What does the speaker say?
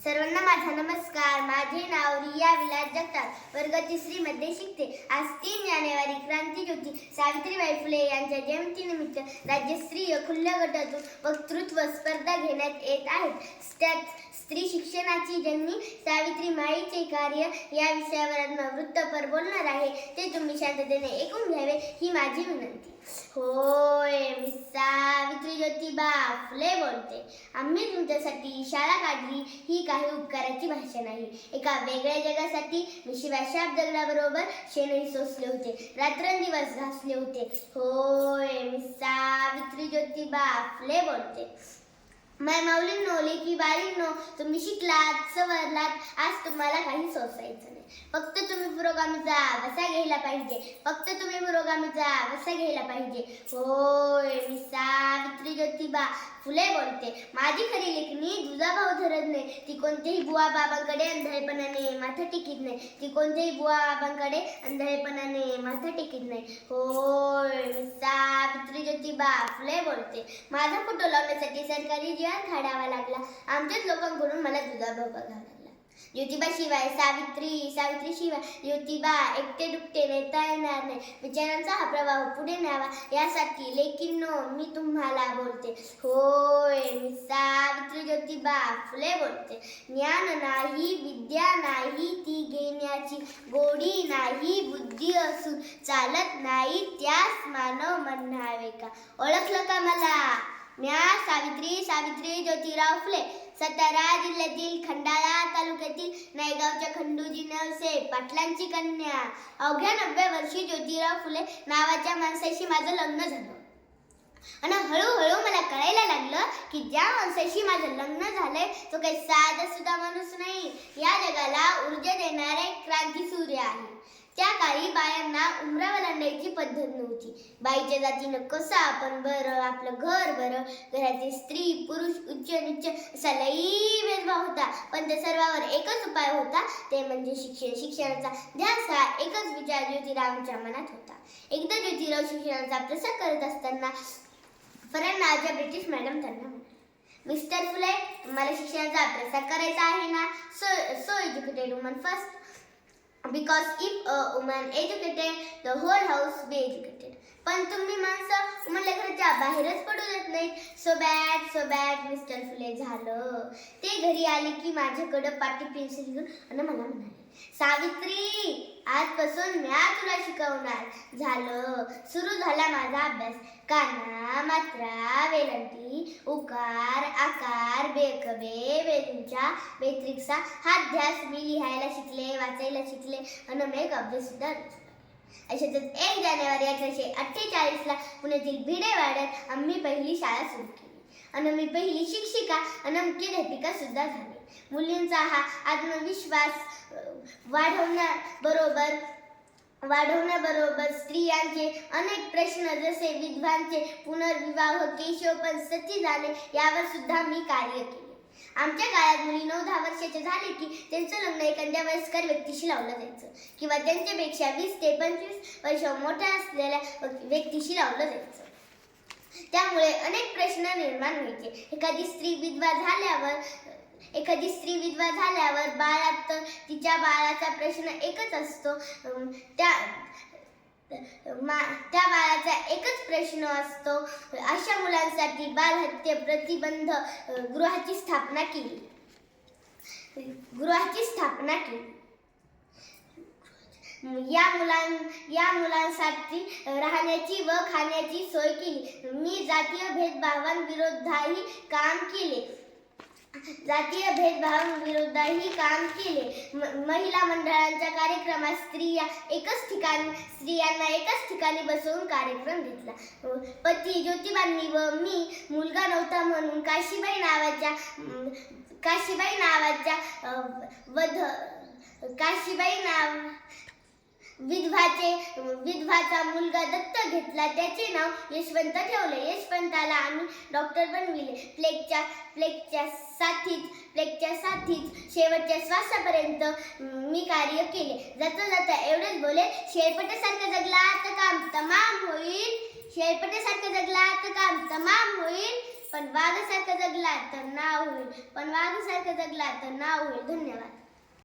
सर्वांना माझा नमस्कार. माझे नाव रिया विलास जगताप, वर्ग 3 मध्ये शिकते. आज 3 जानेवारी क्रांतीज्योती सावित्रीबाई फुले यांच्या जयंतीनिमित्त राज्यस्तरीय खुल्या गटातून वक्तृत्व स्पर्धा घेण्यात येत आहेत. त्यात स्त्री शिक्षणाची जननी सावित्री माईचे कार्य या विषयावर वृत्तपर बोलणार आहे. ते तुम्ही शांततेने ऐकून घ्यावे ही माझी विनंती. होय, मी सावित्री ज्योतिबा फुले बोलते. आम्ही तुमच्यासाठी शाळा काढली ही काही उपकाराची भाषा नाही. एका वेगळ्या जगासाठी मी शिवाशाप दगडाबरोबर शेणही सोसले होते, रात्रंदिवस घासले होते. होय, मी सावित्री ज्योतिबा फुले बोलते. माय माऊलींनो, लेकी बाळींनो, तुम्ही शिकलात, सवरलात, आज तुम्हाला काही सोसायचं नाही. फक्त तुम्ही पुरोगामीचा वसा घ्यायला पाहिजे. फक्त तुम्ही पुरोगामीचा वसा घ्यायला पाहिजे. होय, मी सावित्री ज्योतिबा फुले बोलते. माझी खरी लेखणी दुजाभाव धरत नाही. ती कोणत्याही बुवा बाबांकडे अंधळेपणाने माथा टेकीत नाही. ती कोणत्याही बुवा बाबांकडे अंधळेपणाने माथा टेकीत नाही. होय, मी सावित्री ज्योतिबा फुले बोलते. माझा फोटो लावण्यासाठी सरकारी जिहाद काढावा लागला. आमच्याच लोकांकडून मला दुजाभाव बघावा लागला. ज्योतिबा शिवाय सावित्री, सावित्री शिवाय ज्योतिबा, एकटे दुकटे नेता येणार नाही. विचारांचा हा प्रवाह पुढे न्यावा यासाठी लेकींनो मी तुम्हाला बोलते. होय, मी सावित्री ज्योतिबा फुले बोलते. ज्ञान नाही, विद्या नाही, ती घेण्याची गोडी नाही, बुद्धी असून चालत नाही, त्यास मानव म्हणावे का? ओळखलं का मला? म्या सावित्री सावित्री ज्योतिराव फुले, सातारा जिल्ह्यातील खंडाळा तालुक्यातील नायगावच्या खंडूजी नवसे पाटलांची कन्या. अवघ्या 90 वर्षी ज्योतिराव फुले नावाच्या माणसाशी माझं लग्न झालं. आणि हळूहळू मला कळायला लागलं की ज्या माणसाशी माझं लग्न झालंय तो काही साधा सुद्धा माणूस नाही. या जगाला ऊर्जा देणारे क्रांतीसूर्य आहे. त्या काळी बायांना उमरा ओलांडायची पद्धत नव्हती. बाईच्या जातीनं कसं आपण बरं, आपलं घर बरं, घरातील स्त्री पुरुष उच्च नीच असा लई भेदभाव होता. पण त्या सर्वावर एकच उपाय होता, ते म्हणजे शिक्षण. शिक्षणाचा ध्यास हा एकच विचार ज्योतिरावांच्या मनात होता. एकदा ज्योतिराव शिक्षणाचा प्रसार करत असताना फरहान नावाच्या ब्रिटिश मॅडम त्यांना म्हणाले, मिस्टर फुले, तुम्हाला शिक्षणाचा प्रसार करायचा आहे ना? So educated woman first. Because if a woman educated, the whole house be educated. पण तुम्ही माणसं तुम्हाला घराच्या बाहेरच पडू देत नाही. सो बॅड मिस्टर फुले झालं. ते घरी आले की माझ्याकडं पाटी पेन्सिल घेऊन आणि मला म्हणाले, सावित्री, आजपासून म्या तुला शिकवणार. झालं, सुरू झाला माझा अभ्यास. काना, मात्रा, वेलांटी, उकार, आकार, बेकवे, बेदुंचा, बेत्रिक्सा हा ध्यास मी लिहायला शिकले, वाचायला शिकले आणि मी गप्पे सुद्धा रचले. अशातच 1 जानेवारी 1848 पुण्यातील भिडेवाड्यात आम्ही पहिली शाळा सुरू केली आणि मी पहिली शिक्षिका आणि मुख्याध्यापिका सुद्धा झाले. मुलींचा हा आत्मविश्वास वाढवण्याबरोबर स्त्रियांचे अनेक प्रश्न जसे विधवांचे पुनर्विवाह, केशवपण सती झाले यावर सुद्धा मी कार्य केले. आमच्या काळात मुली 9-10 वर्षाच्या झाले की त्यांचं लग्न एखाद्या वयस्कर व्यक्तीशी लावलं जायचं किंवा त्यांच्यापेक्षा 20 ते 25 वर्ष मोठ्या असलेल्या व्यक्तीशी लावलं जायचं. त्यामुळे अनेक प्रश्न निर्माण व्हायचे. एखादी स्त्री विधवा झाल्यावर तिच्या बाळाचा प्रश्न एकच असतो. त्या बाळाचा एकच प्रश्न असतो. अशा मुलांसाठी बालहत्या प्रतिबंध गृहाची स्थापना केली. या मुलांसाठी राहण्याची व खाण्याची सोय केली. मी जातीय भेदभावांविरोधातही काम केले. महिला मंडळांच्या कार्यक्रमात स्त्रियांना एकच ठिकाणी बसवून कार्यक्रम घेतला. पती ज्योतिबांनी व मी मुलगा नव्हता म्हणून काशीबाई विधवाचा मुलगा दत्तक घेतला. त्याचे नाव यशवंत ठेवले. यशवंताला आम्ही डॉक्टर बनविले. प्लेगच्या साथीच शेवटच्या श्वासापर्यंत मी कार्य केले. जाता एवढेच बोले, शेळपटासारखं जगला तर काम तमाम होईल. पण वाघासारखं जगला तर नाव होईल, पण वाघासारखं जगला तर नाव होईल. धन्यवाद.